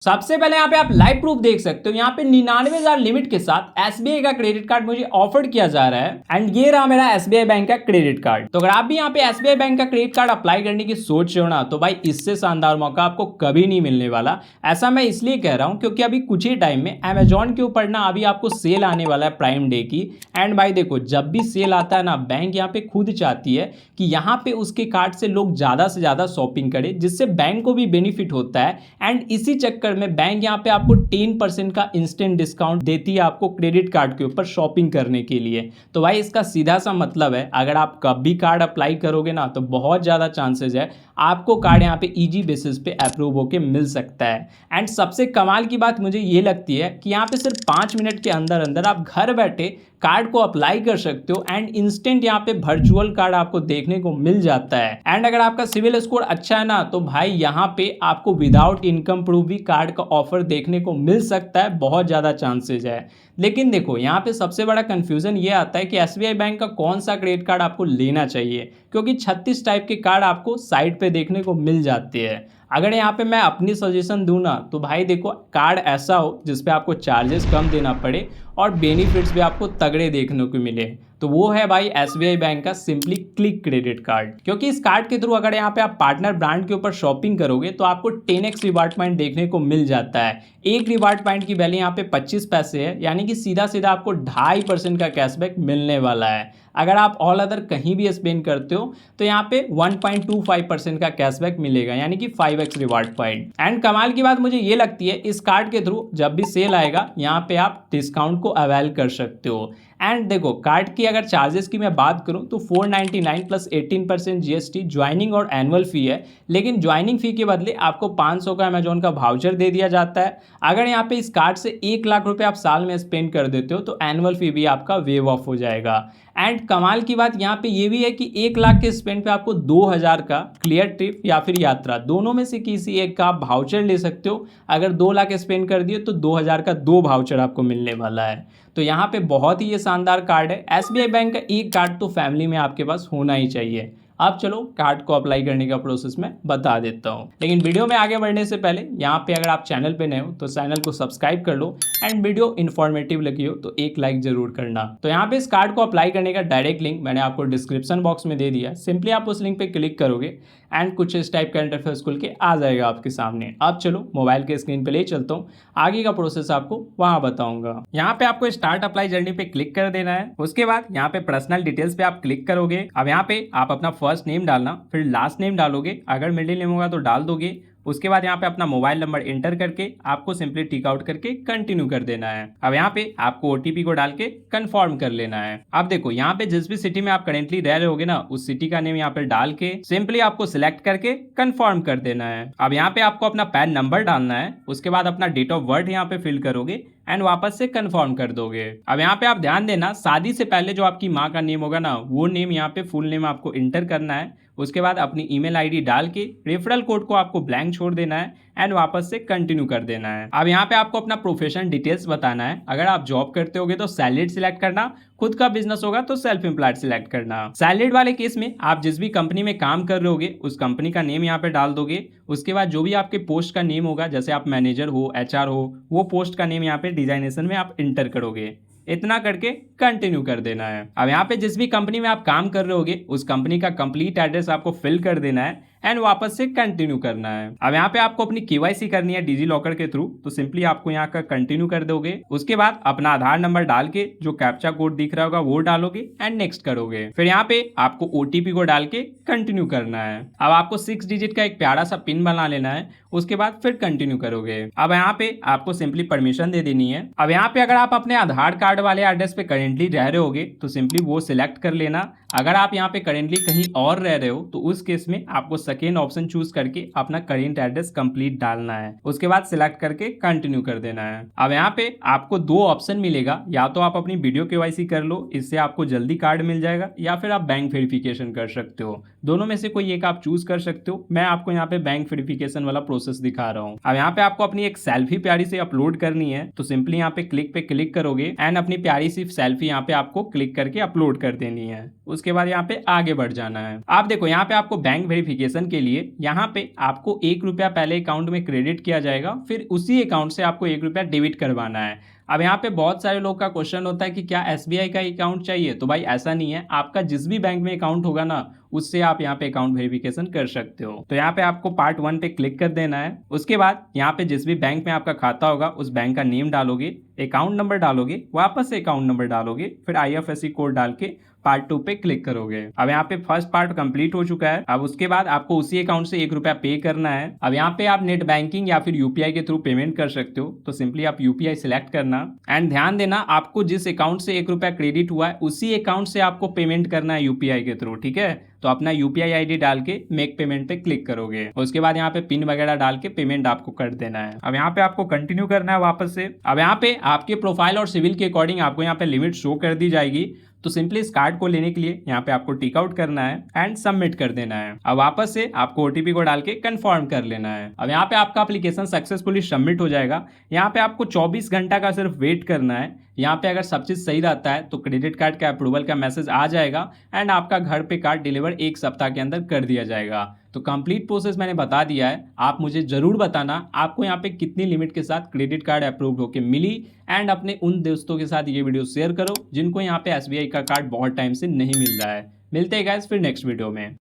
सबसे पहले यहाँ पे आप लाइव प्रूफ देख सकते हो। यहाँ पे 99,000 लिमिट के साथ एसबीआई का क्रेडिट कार्ड मुझे ऑफर किया जा रहा है एंड ये रहा मेरा एसबीआई बैंक का क्रेडिट कार्ड। तो अगर आप भी यहाँ पे एसबीआई बैंक का क्रेडिट कार्ड अप्लाई करने की सोच रहे हो ना, तो भाई इससे शानदार मौका आपको कभी नहीं मिलने वाला। ऐसा मैं इसलिए कह रहा हूँ क्योंकि अभी कुछ ही टाइम में अमेजॉन के ऊपर ना अभी आपको सेल आने वाला है प्राइम डे की। एंड भाई देखो, जब भी सेल आता है ना, बैंक यहाँ पे खुद चाहती है कि यहाँ पे उसके कार्ड से लोग ज्यादा से ज्यादा शॉपिंग करें, जिससे बैंक को भी बेनिफिट होता है। एंड इसी चक्कर में बैंक यहाँ पे आपको 10% का इंस्टेंट डिस्काउंट देती है आपको क्रेडिट कार्ड के ऊपर शॉपिंग करने के लिए। तो भाई इसका सीधा सा मतलब है, अगर आप कभी कार्ड अप्लाई करोगे ना, तो बहुत ज़्यादा चांसेस है आपको कार्ड यहाँ पे इजी बेसिस पे अप्रूव होके मिल सकता है। एंड सबसे कमाल की बात मुझे ये लगती है कि यहाँ पे सिर्फ 5 मिनट के अंदर अंदर आप घर बैठे कार्ड को अप्लाई कर सकते हो एंड इंस्टेंट यहाँ पे वर्चुअल कार्ड आपको देखने को मिल जाता है। एंड अगर आपका सिविल स्कोर अच्छा है ना, तो भाई यहाँ पे आपको विदाउट इनकम प्रूफ भी कार्ड का ऑफर देखने को मिल सकता है, बहुत ज़्यादा चांसेज है। लेकिन देखो, यहाँ पे सबसे बड़ा कंफ्यूजन ये आता है कि एसबीआई बैंक का कौन सा क्रेडिट कार्ड आपको लेना चाहिए, क्योंकि 36 टाइप के कार्ड आपको साइट पे देखने को मिल जाते हैं। अगर यहाँ पे मैं अपनी सजेशन दूँ ना, तो भाई देखो, कार्ड ऐसा हो जिसपे आपको चार्जेस कम देना पड़े और बेनिफिट्स भी आपको तगड़े देखने को मिले, तो वो है भाई एसबीआई बैंक का सिंपली क्लिक क्रेडिट कार्ड। क्योंकि इस कार्ड के थ्रू अगर यहाँ पे आप पार्टनर ब्रांड के ऊपर शॉपिंग करोगे तो आपको 10x रिवार्ड पॉइंट देखने को मिल जाता है। एक रिवार्ड पॉइंट की वैल्यू यहाँ पे 25 पैसे है, यानी कि सीधा सीधा आपको 2.5% का कैशबैक मिलने वाला है। अगर आप ऑल अदर कहीं भी स्पेंड करते हो तो यहाँ पे 1.25% का कैशबैक मिलेगा, यानी कि 5x रिवार्ड पॉइंट। एंड कमाल की बात मुझे ये लगती है, इस कार्ड के थ्रू जब भी सेल आएगा यहाँ पे आप डिस्काउंट को अवेल कर सकते हो। एंड देखो, कार्ड की अगर चार्जेस की मैं बात करूं तो 499 प्लस 18% जीएसटी ज्वाइनिंग और एनुअल फी है। लेकिन ज्वाइनिंग फी के बदले आपको 500 का अमेजोन का वाउचर दे दिया जाता है। अगर यहाँ पे इस कार्ड से 1 लाख रुपए आप साल में स्पेंड कर देते हो तो एनुअल फी भी आपका वेव ऑफ हो जाएगा। एंड कमाल की बात यहाँ पे ये भी है कि 1 लाख के स्पेंड पे आपको 2000 का क्लियर ट्रिप या फिर यात्रा, दोनों में से किसी एक का आप वाउचर ले सकते हो। अगर 2 लाख स्पेंड कर दिए तो 2000 का 2 वाउचर आपको मिलने वाला है। तो यहाँ पे बहुत ही ये शानदार कार्ड है। एसबीआई बैंक का एक कार्ड तो फैमिली में आपके पास होना ही चाहिए। अब चलो कार्ड को अप्लाई करने का प्रोसेस मैं बता देता हूँ, लेकिन वीडियो में आगे बढ़ने से पहले यहाँ पे अगर आप चैनल पे नए हो तो चैनल को सब्सक्राइब कर लो एंड वीडियो इन्फॉर्मेटिव लगी हो तो एक लाइक जरूर करना। तो यहाँ पे इस कार्ड को अप्लाई करने का डायरेक्ट लिंक मैंने आपको डिस्क्रिप्शन बॉक्स में दे दिया। सिंपली आप उस लिंक पे क्लिक करोगे एंड कुछ इस टाइप का इंटरफेस खुल के आ जाएगा आपके सामने। अब चलो मोबाइल के स्क्रीन पे ले चलता हूँ, आगे का प्रोसेस आपको वहाँ बताऊंगा। यहाँ पे आपको स्टार्ट अप्लाई जर्नी पे क्लिक कर देना है। उसके बाद यहाँ पे पर्सनल डिटेल्स पे आप क्लिक करोगे। अब यहाँ पे आप अपना फर्स्ट नेम डालना, फिर लास्ट नेम डालोगे, अगर मिडिल नेम होगा तो डाल दोगे। उसके बाद यहाँ पे अपना मोबाइल नंबर एंटर करके आपको सिंपली टिक आउट करके कंटिन्यू कर देना है। अब यहाँ पे आपको ओटीपी को डाल के कंफर्म कर लेना है। अब देखो, यहाँ पे जिस भी सिटी में आप करेंटली रह रहे होगे ना, उस सिटी का नेम यहाँ पे डाल के सिंपली आपको सिलेक्ट करके कंफर्म कर देना है। अब यहाँ पे आपको अपना पैन नंबर डालना है। उसके बाद अपना डेट ऑफ बर्थ यहाँ पे फिल करोगे एंड वापस से कंफर्म कर दोगे। अब यहाँ पे आप ध्यान देना, शादी से पहले जो आपकी माँ का नेम होगा ना, वो नेम यहाँ पे फुल नेम आपको इंटर करना है। उसके बाद अपनी ईमेल आईडी डाल के रेफरल कोड को आपको ब्लैंक छोड़ देना है एंड वापस से कंटिन्यू कर देना है। अब यहाँ पे आपको अपना प्रोफेशन डिटेल्स बताना है। अगर आप जॉब करते होगे तो सैलरीड सिलेक्ट करना, खुद का बिजनेस होगा तो सेल्फ एम्प्लॉयड सिलेक्ट करना। सैलरीड वाले केस में आप जिस भी कंपनी में काम कर रहे होगे उस कंपनी का नेम यहाँ पे डाल दोगे। उसके बाद जो भी आपके पोस्ट का नेम होगा, जैसे आप मैनेजर हो, एचआर हो, वो पोस्ट का नेम यहाँ पे डिजाइनेशन में आप इंटर करोगे। इतना करके कंटिन्यू कर देना है। अब यहाँ पे जिस भी कंपनी में आप काम कर रहे होगे उस कंपनी का कंप्लीट एड्रेस आपको फिल कर देना है एंड वापस से कंटिन्यू करना है। अब यहाँ पे आपको अपनी केवाईसी करनी है डिजी लॉकर के थ्रू, तो सिंपली आपको यहाँ का कंटिन्यू कर दोगे। उसके बाद अपना आधार नंबर डाल के जो कैप्चा कोड दिख रहा होगा वो डालोगे एंड नेक्स्ट करोगे। फिर यहाँ पे आपको ओटीपी को डाल के कंटिन्यू करना है। अब आपको 6 डिजिट का एक प्यारा सा पिन बना लेना है। उसके बाद फिर कंटिन्यू करोगे। अब यहाँ पे आपको सिंपली परमिशन दे देनी है। अब यहाँ पे अगर आप अपने आधार कार्ड वाले एड्रेस पे करेंटली रह रहे होगे तो सिंपली वो सिलेक्ट कर लेना। अगर आप यहाँ पे करेंटली कहीं और रह रहे हो तो उस केस में आपको सेकेंड ऑप्शन चूज करके अपना करेंट एड्रेस कंप्लीट डालना है। उसके बाद सिलेक्ट करके कंटिन्यू कर देना है। अब यहाँ पे आपको 2 ऑप्शन मिलेगा, या तो आप अपनी वीडियो केवाईसी कर लो, इससे आपको जल्दी कार्ड मिल जाएगा, या फिर आप बैंक वेरिफिकेशन कर सकते हो। दोनों में से कोई एक आप चूज कर सकते हो। मैं आपको यहाँ पे बैंक वेरिफिकेशन वाला प्रोसेस दिखा रहा हूँ। अब यहाँ पे आपको अपनी एक सेल्फी प्यारी से अपलोड करनी है, तो सिंपली यहाँ पे क्लिक करोगे एंड अपनी प्यारी सी सेल्फी यहाँ पे आपको क्लिक करके अपलोड कर देनी है। उसके बाद यहाँ पे आगे बढ़ जाना है। आप देखो यहाँ पे आपको बैंक वेरिफिकेशन के लिए यहाँ पे आपको 1 रुपया पहले अकाउंट में क्रेडिट किया जाएगा, फिर उसी अकाउंट से आपको 1 रुपया डेबिट करवाना है। अब यहाँ पे बहुत सारे लोग का क्वेश्चन होता है कि क्या एसबीआई का अकाउंट चाहिए, तो भाई ऐसा नहीं है, आपका जिस भी बैंक में अकाउंट होगा ना उससे आप यहाँ पे अकाउंट वेरिफिकेशन कर सकते हो। तो यहाँ पे आपको पार्ट 1 पे क्लिक कर देना है। उसके बाद यहाँ पे जिस भी बैंक में आपका खाता होगा उस बैंक का नेम डालोगे, अकाउंट नंबर डालोगे, वापस से अकाउंट नंबर डालोगे, फिर आईएफएससी कोड डाल के पार्ट 2 पे क्लिक करोगे। अब यहाँ पे फर्स्ट पार्ट कंप्लीट हो चुका है। अब उसके बाद आपको उसी अकाउंट से 1 रुपया पे करना है। अब यहाँ पे आप नेट बैंकिंग या फिर यूपीआई के थ्रू पेमेंट कर सकते हो, तो सिंपली आप यूपीआई सिलेक्ट करना एंड ध्यान देना आपको जिस अकाउंट से 1 रुपया क्रेडिट हुआ है उसी अकाउंट से आपको पेमेंट करना है यूपीआई के थ्रू, ठीक है। तो अपना यूपीआई आईडी डाल के मेक पेमेंट पे क्लिक करोगे। उसके बाद यहाँ पे पिन वगैरह डाल के पेमेंट आपको कर देना है। अब यहाँ पे आपको कंटिन्यू करना है वापस से। अब यहाँ पे आपके प्रोफाइल और सिविल के अकॉर्डिंग आपको यहाँ पे लिमिट शो कर दी जाएगी। तो सिंपली इस कार्ड को लेने के लिए यहाँ पे आपको टिक आउट करना है एंड सबमिट कर देना है। अब वापस से आपको ओटीपी को डाल के कंफर्म कर लेना है। अब यहाँ पे आपका एप्लीकेशन सक्सेसफुली सबमिट हो जाएगा। यहाँ पे आपको 24 घंटा का सिर्फ वेट करना है। यहाँ पे अगर सब चीज़ सही रहता है तो क्रेडिट कार्ड का अप्रूवल का मैसेज आ जाएगा एंड आपका घर पे कार्ड डिलीवर 1 सप्ताह के अंदर कर दिया जाएगा। तो कंप्लीट प्रोसेस मैंने बता दिया है। आप मुझे जरूर बताना आपको यहाँ पे कितनी लिमिट के साथ क्रेडिट कार्ड अप्रूव होके मिली एंड अपने उन दोस्तों के साथ ये वीडियो शेयर करो जिनको यहाँ पे एसबीआई का कार्ड बहुत टाइम से नहीं मिल रहा है। मिलते हैं गाइस फिर नेक्स्ट वीडियो में।